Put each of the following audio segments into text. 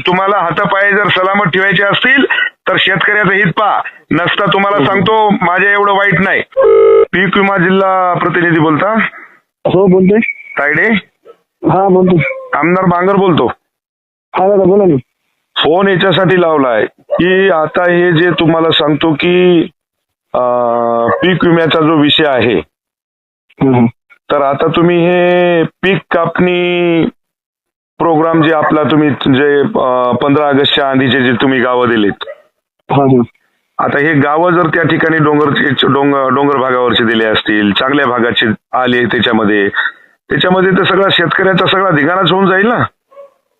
तुम्हाला हातापाय जर सलामत ठेवायचे असतील तर शेतकऱ्याचं हित पहा. नसता तुम्हाला सांगतो माझ्या एवढं वाईट नाही. पीक विमा जिल्हा प्रतिनिधी बोलता? हो बोलतोय. तायडे? हा बोलतो. आमदार बांगर बोलतो. हा दादा बोला ना. फोन याच्यासाठी लावलाय की आता हे जे तुम्हाला सांगतो की पीक विम्याचा जो विषय आहे, तर आता तुम्ही हे पीक कापणी प्रोग्राम जे आपला तुम्ही जे 15 ऑगस्टच्या आधीचे जे तुम्ही गावं दिलीत, आता हे गावं जर त्या ठिकाणी डोंगर भागावरचे दिले असतील, चांगल्या भागाचे आले त्याच्यामध्ये तर सगळा शेतकऱ्याचा सगळा धिगाणाच होऊन जाईल ना.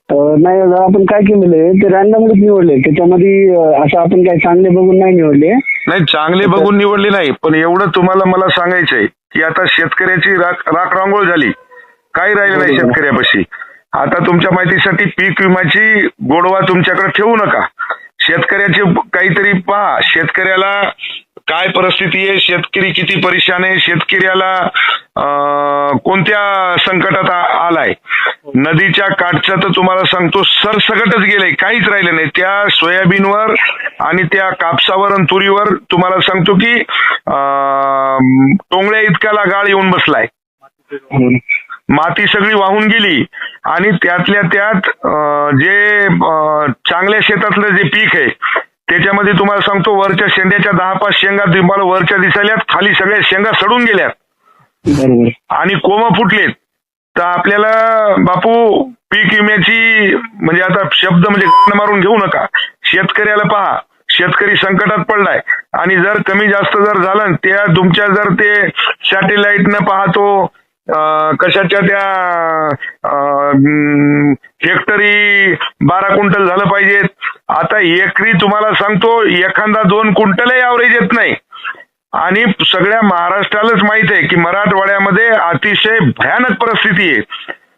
नाही दादा, आपण काय केलेलं आहे ते रॅन्डमच निवडले. त्याच्यामध्ये असं आपण काही चांगले बघून नाही निवडले. नाही, चांगले बघून निवडले नाही, पण एवढं तुम्हाला मला सांगायचंय की आता शेतकऱ्याची राख रांगोळ झाली, काही राहिलं नाही शेतकऱ्यापाशी. आता तुमच्या माहितीसाठी पीक विम्याची गोडवा तुमच्याकडे ठेवू नका. शेतकऱ्याचे काहीतरी पहा, शेतकऱ्याला काय परिस्थिती आहे, शेतकरी किती परेशान आहे, शेतकऱ्याला कोणत्या संकटात आलाय. नदीच्या काठचं तर तुम्हाला सांगतो सरसकटच गेलंय, काहीच राहिलं नाही. त्या सोयाबीनवर आणि त्या कापसावर आणि तुरीवर तुम्हाला सांगतो की टोंगळ्या इतकाला गाळ येऊन बसलाय. माती सगळी वाहून गेली आणि त्यातल्या त्यात जे चांगल्या शेतातलं जे पीक आहे त्याच्यामध्ये तुम्हाला सांगतो वरच्या शेंड्याच्या 10-5 शेंगा तुम्हाला वरच्या दिसायल्यात, खाली सगळ्या शेंगा सडून गेल्यात आणि कोंब फुटलेत. तर आपल्याला बापू पीक विम्याची म्हणजे आता शब्द म्हणजे गाण मारून घेऊ नका. शेतकऱ्याला पहा, शेतकरी संकटात पडलाय आणि जर कमी जास्त जर झालं त्या तुमच्या जर ते सॅटेलाइट न पाहतो कशाच्या त्या हेक्टरी 12 क्विंटल झालं पाहिजेत. आता एकरी तुम्हाला सांगतो एखादा 2 क्विंटलही ॲव्हरेज येत नाही. आणि सगळ्या महाराष्ट्रालाच माहित आहे की मराठवाड्यामध्ये अतिशय भयानक परिस्थिती आहे.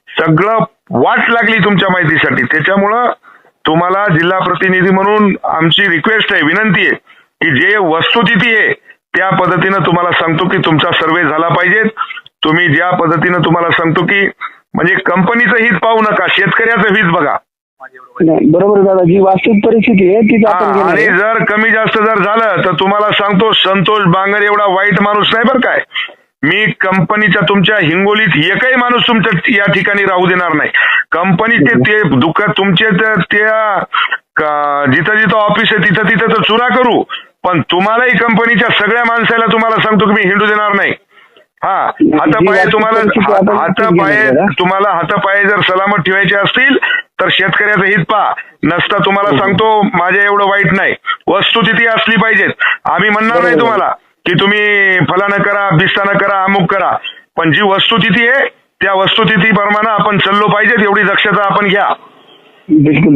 सगळं वाट लागली तुमच्या माहितीसाठी. त्याच्यामुळं तुम्हाला जिल्हा प्रतिनिधी म्हणून आमची रिक्वेस्ट आहे, विनंती आहे की जे वस्तुस्थिती आहे त्या पद्धतीनं तुम्हाला सांगतो की तुमचा सर्वे झाला पाहिजे. तुम्ही ज्या पद्धतीनं तुम्हाला सांगतो की म्हणजे कंपनीचं हित पाहू नका, शेतकऱ्याचं हित बघा. बरोबर दादा, जी वास्तविक परिस्थिती आहे तीच आपण घेणार. आणि जर कमी जास्त जर झालं तर तुम्हाला सांगतो संतोष बांगर एवढा वाईट माणूस नाही बरं काय. मी कंपनीच्या तुमच्या हिंगोलीत एकही माणूस तुमच्या या ठिकाणी राहू देणार नाही. कंपनीचे ते दुःख तुमचे त्या जिथं जिथं ऑफिस आहे तिथं तिथं तर चुरा करू, पण तुम्हालाही कंपनीच्या सगळ्या माणसाला तुम्हाला सांगतो की मी हिंडू देणार नाही. हातापाय तुम्हाला हातापाय जर सलामत ठेवायचे असतील तर शेतकऱ्याचं हित पहा. नसता तुम्हाला सांगतो माझ्या एवढं वाईट नाही. वस्तुस्थिती असली पाहिजेत. आम्ही म्हणणार नाही तुम्हाला की तुम्ही फलानं करा, बिस्तानं करा, अमुक करा, पण जी वस्तुस्थिती आहे त्या वस्तुस्थिती प्रमाणे आपण चाललो पाहिजेत, एवढी दक्षता आपण घ्या. बिलकुल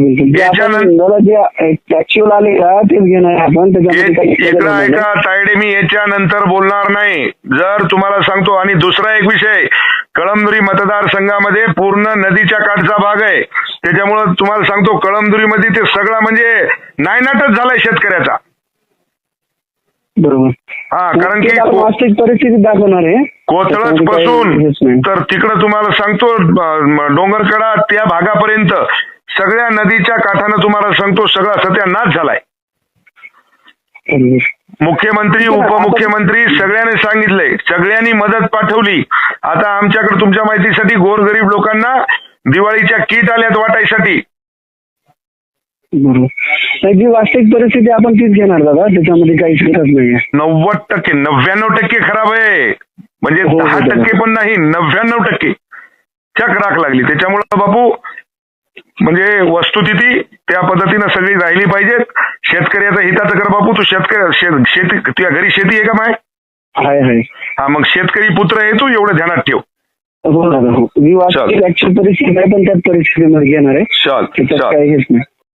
इकडं ऐका तायडे, मी याच्यानंतर बोलणार नाही. जर तुम्हाला सांगतो, आणि दुसरा एक विषय, कळमनुरी मतदारसंघामध्ये पूर्ण नदीच्या काठचा भाग आहे. त्याच्यामुळं तुम्हाला सांगतो कळमनुरीमध्ये ते सगळं म्हणजे नायनाटच झालाय शेतकऱ्याचा. बरोबर. कारण की वास्तविक परिस्थिती दाखवणार आहे. कोथळच पासून तर तिकडं तुम्हाला सांगतो डोंगरकडा त्या भागापर्यंत सगळ्या नदीच्या काठानं तुम्हाला सांगतो सगळा सत्यानाश झालाय. मुख्यमंत्री, उपमुख्यमंत्री सगळ्यांनी सांगितलंय, सगळ्यांनी मदत पाठवली. आता आमच्याकडे तुमच्या माहितीसाठी गोरगरीब लोकांना दिवाळीच्या किट आल्यात वाटायसाठी. जी वास्तविक परिस्थिती आपण तीच घेणार दादा, त्याच्यामध्ये काही शिकत नाहीये. 90%, 99% खराब आहे. म्हणजे 10% पण नाही, 99% चक राख लागली. त्याच्यामुळं बापू म्हणजे वस्तुस्थिती त्या पद्धतीनं सगळी राहिली पाहिजे. शेतकऱ्याचा हिताचं कर बापू. तू शेती तुझ्या घरी शेती आहे का माय? आहे. मग शेतकरी पुत्र आहे तू, एवढं ध्यानात ठेव. हो दादा, हो. मी वास्तविक परिस्थिती आहे पण त्याच परिस्थितीमध्ये घेणार आहे. चल काही हेच नाही.